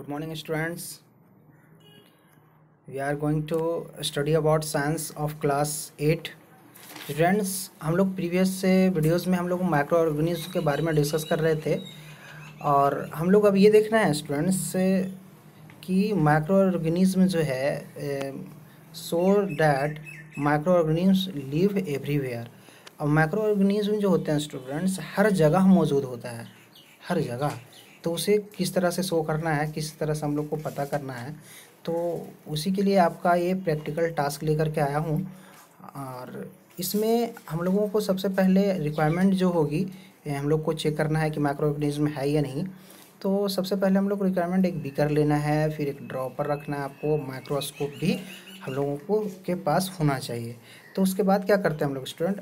Good morning, students. We are going to study about science of class 8. Students, हम लोग previous से videos में हम लोग माइक्रो ऑर्गेनिज्म के बारे में डिस्कस कर रहे थे और हम लोग अब ये देखना है स्टूडेंट्स कि माइक्रो ऑर्गेनिज्म जो है so that micro organism live everywhere. अब माइक्रो ऑर्गेनिज्म जो होते हैं स्टूडेंट्स हर जगह मौजूद होता है, हर जगह। तो उसे किस तरह से शो करना है, किस तरह से हम लोग को पता करना है, तो उसी के लिए आपका ये प्रैक्टिकल टास्क लेकर के आया हूँ। और इसमें हम लोगों को सबसे पहले रिक्वायरमेंट जो होगी, हम लोग को चेक करना है कि माइक्रो ऑर्गेनिज्म है या नहीं। तो सबसे पहले हम लोग को रिक्वायरमेंट एक बीकर लेना है, फिर एक ड्रॉपर रखना है, आपको माइक्रोस्कोप भी हम लोगों को के पास होना चाहिए। तो उसके बाद क्या करते हैं हम लोग student,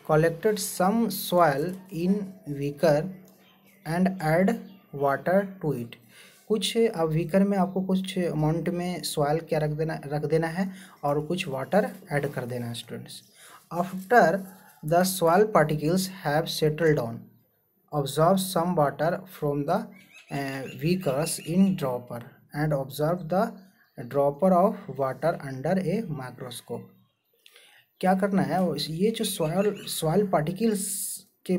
collected some soil in beaker and add water to it। कुछ अब बीकर में आपको कुछ अमाउंट में सॉइल क्या रख देना है और कुछ वाटर ऐड कर देना है students. After the soil particles have settled down, observe some water from the beakers in dropper and observe the dropper of water under a microscope. क्या करना है, ये जो सॉइल पार्टिकल्स के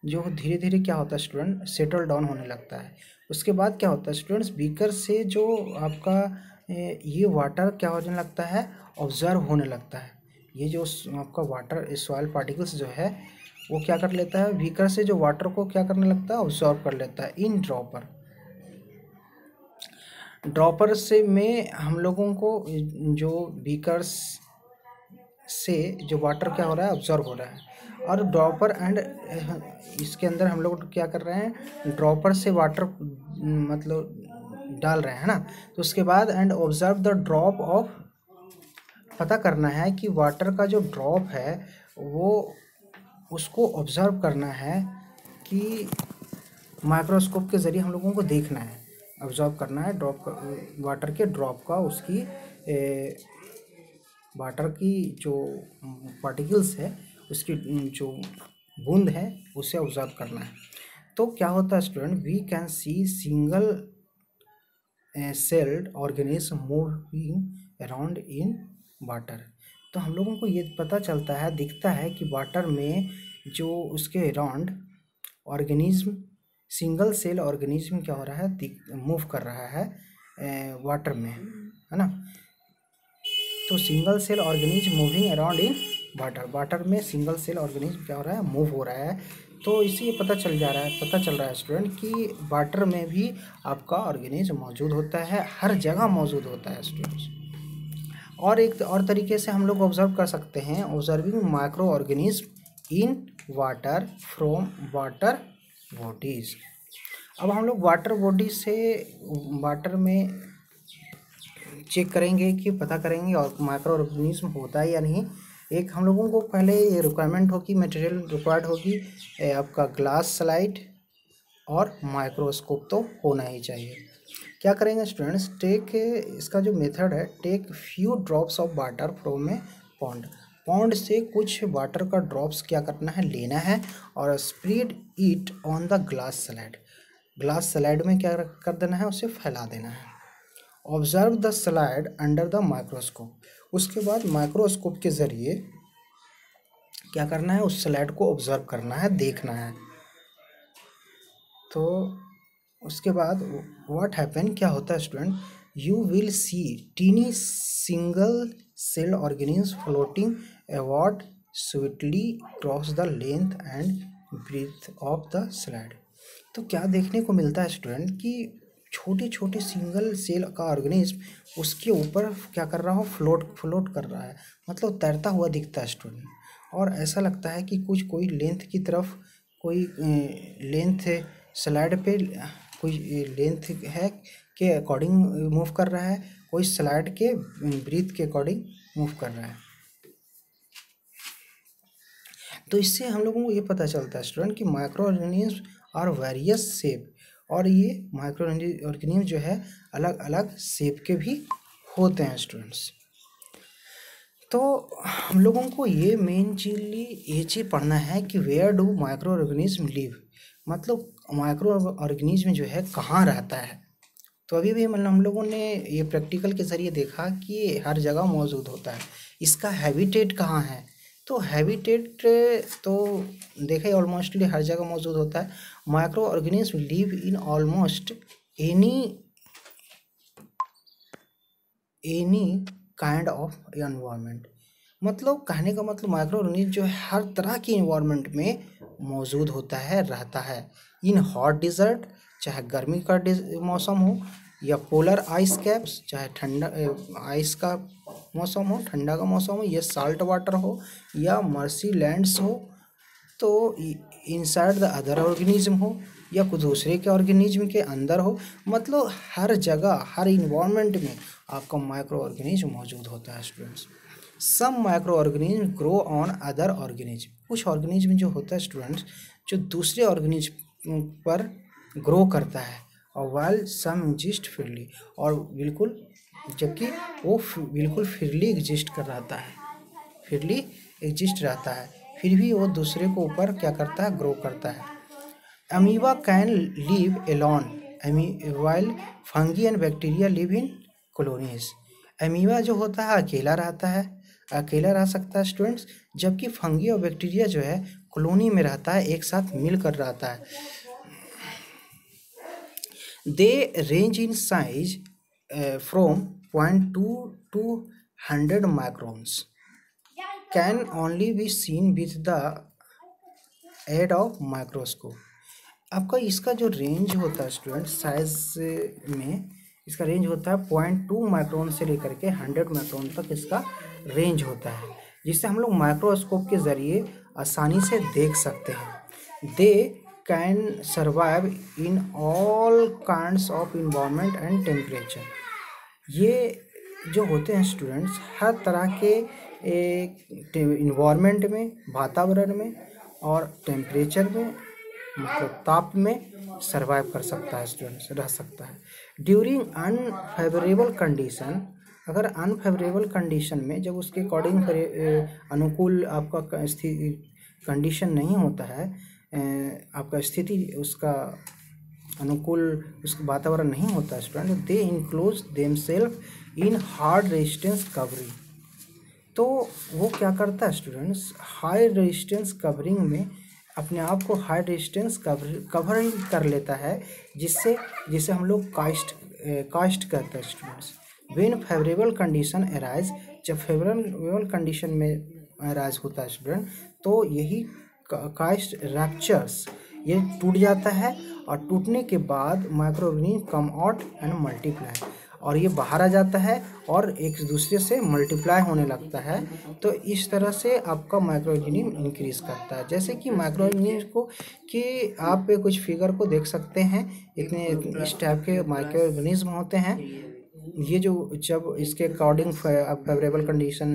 जो धीरे धीरे क्या होता है स्टूडेंट सेटल डाउन होने लगता है। उसके बाद क्या होता है स्टूडेंट्स, बीकर से जो आपका ये वाटर क्या होने लगता है, ऑब्जर्व होने लगता है। ये जो आपका वाटर सॉइल पार्टिकल्स जो है वो क्या कर लेता है, बीकर से जो वाटर को क्या करने लगता है, ऑब्जर्व कर लेता है इन ड्रॉपर से में हम लोगों को जो बीकर्स से जो वाटर क्या हो रहा है, ऑब्जर्व हो रहा है। और ड्रॉपर एंड इसके अंदर हम लोग क्या कर रहे हैं, ड्रॉपर से वाटर मतलब डाल रहे हैं ना। तो उसके बाद and observe the drop of, पता करना है कि वाटर का जो ड्रॉप है वो उसको ऑब्जर्व करना है कि माइक्रोस्कोप के ज़रिए हम लोगों को देखना है, ऑब्जर्व करना है ड्रॉप का, वाटर के ड्रॉप का, उसकी वाटर की जो पार्टिकल्स है उसकी जो बूंद है उसे ऑब्जर्व करना है। तो क्या होता है student, we can see single celled organism moving around in water. तो हम लोगों को ये पता चलता है, दिखता है कि वाटर में जो उसके around organism, single cell organism क्या हो रहा है, मूव कर रहा है वाटर में, है ना। तो single cell organism moving around in water, water में सिंगल सेल ऑर्गेनिज्म क्या हो रहा है, मूव हो रहा है। तो इससे ये पता चल रहा है स्टूडेंट कि वाटर में भी आपका ऑर्गेनिज्म मौजूद होता है, हर जगह मौजूद होता है स्टूडेंट्स। और एक और तरीके से हम लोग ऑब्जर्व कर सकते हैं, observing micro organism in water from water bodies. अब हम लोग वाटर बॉडी से वाटर में चेक करेंगे कि पता करेंगे और माइक्रो ऑर्गेनिज्म होता है या नहीं। एक हम लोगों को पहले ये रिक्वायरमेंट होगी, मटेरियल रिक्वायर्ड होगी आपका ग्लास स्लाइड और माइक्रोस्कोप तो होना ही चाहिए। क्या करेंगे स्टूडेंट्स, इसका जो मेथड है, take few drops of water from a pond से कुछ वाटर का ड्रॉप्स क्या करना है, लेना है और spread it on the glass slide में क्या कर देना है, उसे फैला देना है। Observe the slide under the microscope, उसके बाद माइक्रोस्कोप के ज़रिए क्या करना है, उस स्लाइड को ऑब्जर्व करना है, देखना है। तो उसके बाद व्हाट हैपन, क्या होता है student, you will see tiny single cell organism floating about sweetly cross the length and breadth of the slide. तो क्या देखने को मिलता है स्टूडेंट कि छोटे छोटे सिंगल सेल का ऑर्गेनिज्म उसके ऊपर क्या कर रहा हो, फ्लोट कर रहा है, मतलब तैरता हुआ दिखता है स्टूडेंट। और ऐसा लगता है कि कोई लेंथ की तरफ, कोई लेंथ स्लाइड पे कोई लेंथ है के अकॉर्डिंग मूव कर रहा है, कोई स्लाइड के ब्रीथ के अकॉर्डिंग मूव कर रहा है। तो इससे हम लोगों को ये पता चलता है स्टूडेंट कि microorganism are various shape, और ये माइक्रो ऑर्गेनिज्म जो है अलग अलग शेप के भी होते हैं स्टूडेंट्स। तो हम लोगों को ये मेन चीज़ पढ़ना है कि where do microorganism live, मतलब माइक्रो ऑर्गेनिज्म जो है कहाँ रहता है। तो अभी भी मतलब हम लोगों ने ये प्रैक्टिकल के ज़रिए देखा कि ये हर जगह मौजूद होता है। इसका हैबिटेट कहाँ है, तो हैबिटेट तो देखे ऑलमोस्टली हर जगह मौजूद होता है। Micro organism live in almost any kind of environment. मतलब कहने का मतलब माइक्रो ऑर्गेनिज्म जो है हर तरह की इन्वायरमेंट में मौजूद होता है, रहता है। इन हॉट डिजर्ट, चाहे गर्मी का मौसम हो, या पोलर आइस कैप्स, चाहे ठंडा आइस का मौसम हो, ठंडा का मौसम हो, या साल्ट वाटर हो, या मर्सी लैंड्स हो, तो इनसाइड द अदर ऑर्गेनिज्म हो, या कुछ दूसरे के ऑर्गेनिज्म के अंदर हो। मतलब हर जगह हर इन्वायरमेंट में आपका माइक्रो ऑर्गेनिज्म मौजूद होता है students. Some microorganism grow on other organism. कुछ ऑर्गेनिज्म जो होता है स्टूडेंट्स जो दूसरे ऑर्गेनिज्म पर ग्रो करता है, और वाइल सम एग्जिस्ट फ्रीली, और बिल्कुल जबकि वो बिल्कुल फ्रीली एग्जिस्ट कर रहता है, फ्रीली एग्जिस्ट रहता है, फिर भी वो दूसरे को ऊपर क्या करता है, ग्रो करता है। Amoeba can live alone while fungi and bacteria live in colonies. Amoeba जो होता है अकेला रहता है, अकेला रह सकता है स्टूडेंट्स, जबकि फंगी और बैक्टीरिया जो है कॉलोनी में रहता है, एक साथ मिल कर रहता है। They range in size from 0.2 to 100 microns, can only be seen with the aid of microscope. आपका इसका जो रेंज होता है स्टूडेंट साइज में, इसका रेंज होता है 0.2 माइक्रोन से लेकर के 100 माइक्रोन तक इसका रेंज होता है, जिससे हम लोग माइक्रोस्कोप के ज़रिए आसानी से देख सकते हैं। They can survive in all kinds of environment and temperature. ये जो होते हैं स्टूडेंट्स हर तरह के इन्वायरमेंट में, वातावरण में और टेम्परेचर में, मतलब ताप में सर्वाइव कर सकता है स्टूडेंट्स, रह सकता है। ड्यूरिंग अनफेवरेबल कंडीशन, अगर अनफेवरेबल कंडीशन में जब उसके अकॉर्डिंग अनुकूल आपका कंडीशन नहीं होता है, आपका स्थिति उसका अनुकूल उसका वातावरण नहीं होता है student, they enclose themselves in hard resistance covering. तो वो क्या करता है स्टूडेंट्स, हाई रेजिस्टेंस कवरिंग में अपने आप को हाई रेजिस्टेंस कवरिंग कर लेता है, जिससे हम लोग कास्ट करते हैं students. When favourable condition arise, जब फेवरेबल कंडीशन में अराइज होता है स्टूडेंट, तो यही कास्ट रैप्चर्स, ये टूट जाता है, और टूटने के बाद micro organism come out and multiply, और ये बाहर आ जाता है और एक दूसरे से मल्टीप्लाई होने लगता है। तो इस तरह से आपका माइक्रो ऑर्गेनिज्म इंक्रीज करता है। जैसे कि माइक्रो ऑर्गेनिज्म को कि आप कुछ फिगर को देख सकते हैं, इतने इस टाइप के माइक्रो ऑर्गेनिज्म होते हैं। ये जो जब इसके अकॉर्डिंग फेवरेबल कंडीशन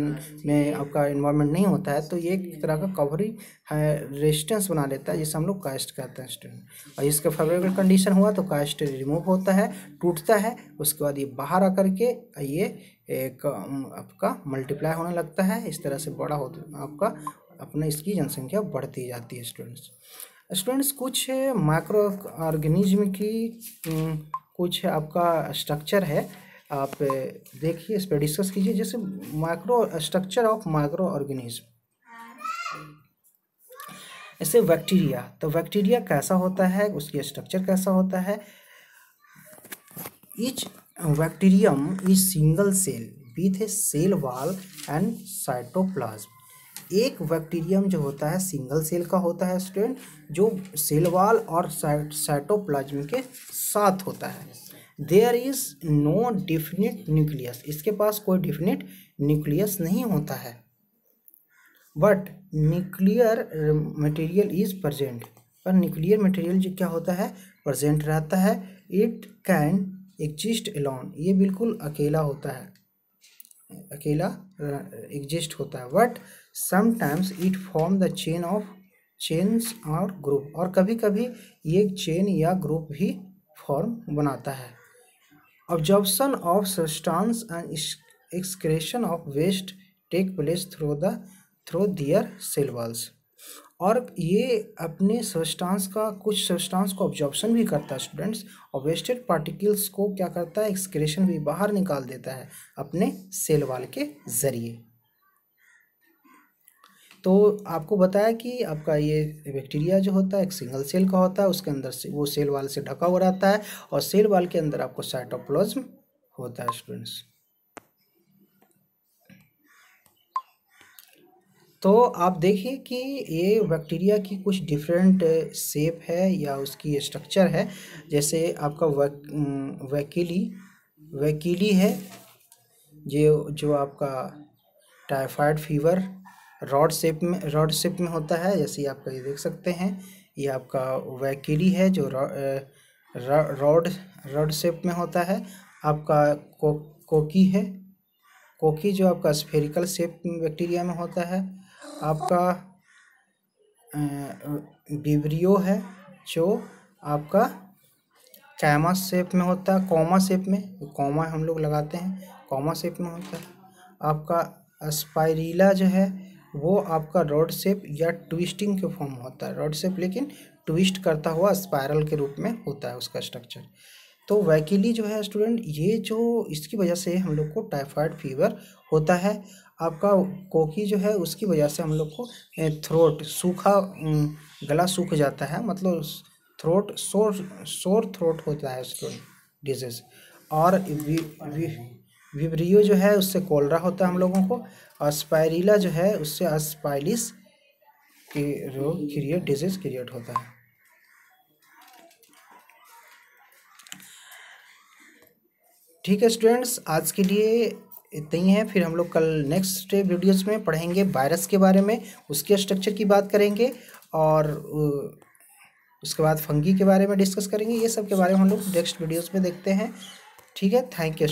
में आपका इन्वायरमेंट नहीं होता है, तो ये एक तरह का कवरिंग रेजिस्टेंस बना लेता है, जिसे हम लोग कास्ट कहते हैं स्टूडेंट। और इसका फेवरेबल कंडीशन हुआ तो कास्ट रिमूव होता है, टूटता है, उसके बाद ये बाहर आकर के ये एक आपका मल्टीप्लाई होने लगता है। इस तरह से बड़ा होता आपका अपना इसकी जनसंख्या बढ़ती जाती है स्टूडेंट्स। कुछ माइक्रो ऑर्गेनिज्म की कुछ आपका स्ट्रक्चर है, आप देखिए, इस पर डिस्कस कीजिए। जैसे microstructure of microorganism, जैसे बैक्टीरिया, तो बैक्टीरिया कैसा होता है, उसकी स्ट्रक्चर कैसा होता है। Each bacterium is single cell with a cell wall and cytoplasm. एक बैक्टीरियम जो होता है सिंगल सेल का होता है स्टूडेंट, जो सेल वॉल और साइटोप्लाज्म के साथ होता है। There is no definite nucleus, इसके पास कोई डिफिनिट न्यूक्लियस नहीं होता है, but nuclear material is present, पर न्यूक्लियर मटेरियल जो क्या होता है, प्रेजेंट रहता है। इट कैन एग्जिस्ट एलोन, ये बिल्कुल अकेला होता है, अकेला एग्जिस्ट होता है। But sometimes it form the chains और ग्रुप, और कभी कभी ये चेन या ग्रुप भी फॉर्म बनाता है। Absorption of substance and excretion of waste take place through their cell walls, और ये अपने सब्सटेंस का कुछ सब्सटेंस को ऑब्जॉर्प्शन भी करता है स्टूडेंट्स, और वेस्टेड पार्टिकल्स को क्या करता है, एक्सक्रेशन भी बाहर निकाल देता है अपने सेल वॉल के ज़रिए। तो आपको बताया कि आपका ये बैक्टीरिया जो होता है एक सिंगल सेल का होता है, उसके अंदर से वो सेल वॉल से ढका हुआ रहता है, और सेल वॉल के अंदर आपको साइटोप्लाज्म होता है स्टूडेंट्स। तो आप देखिए कि ये बैक्टीरिया की कुछ डिफरेंट शेप है या उसकी स्ट्रक्चर है। जैसे आपका वैकीली है, जो आपका टाइफाइड फीवर रॉड शेप में होता है, जैसे आपका ये देख सकते हैं। ये आपका वैकीली है जो रॉड रॉड शेप में होता है। आपका कोकी है, कोकी जो आपका स्फेरिकल शेप बैक्टीरिया में होता है। आपका विब्रियो है जो आपका कैमा शेप में होता है, कॉमा शेप में, कॉमा हम लोग लगाते हैं, कॉमा शेप में होता है। आपका स्पाइरिला जो है वो आपका रॉड शेप या ट्विस्टिंग के फॉर्म में होता है, रॉड शेप लेकिन ट्विस्ट करता हुआ स्पाइरल के रूप में होता है उसका स्ट्रक्चर। तो वैकीली जो है स्टूडेंट, ये जो इसकी वजह से हम लोग को टाइफाइड फीवर होता है। आपका कोकी जो है उसकी वजह से हम लोग को थ्रोट सूखा, गला सूख जाता है, मतलब थ्रोट सोर थ्रोट होता है उसको डिजीज। और विब्रियो जो है उससे कोलरा होता है हम लोगों को, और स्पाइरिला जो है उससे स्पाइलिस की रोग डिजीज क्रिएट होता है। ठीक है स्टूडेंट्स, आज के लिए इतना ही है। फिर हम लोग कल नेक्स्ट वीडियोस में पढ़ेंगे वायरस के बारे में, उसके स्ट्रक्चर की बात करेंगे, और उसके बाद फंगी के बारे में डिस्कस करेंगे। ये सब के बारे में हम लोग नेक्स्ट वीडियोस में देखते हैं। ठीक है, थैंक यू।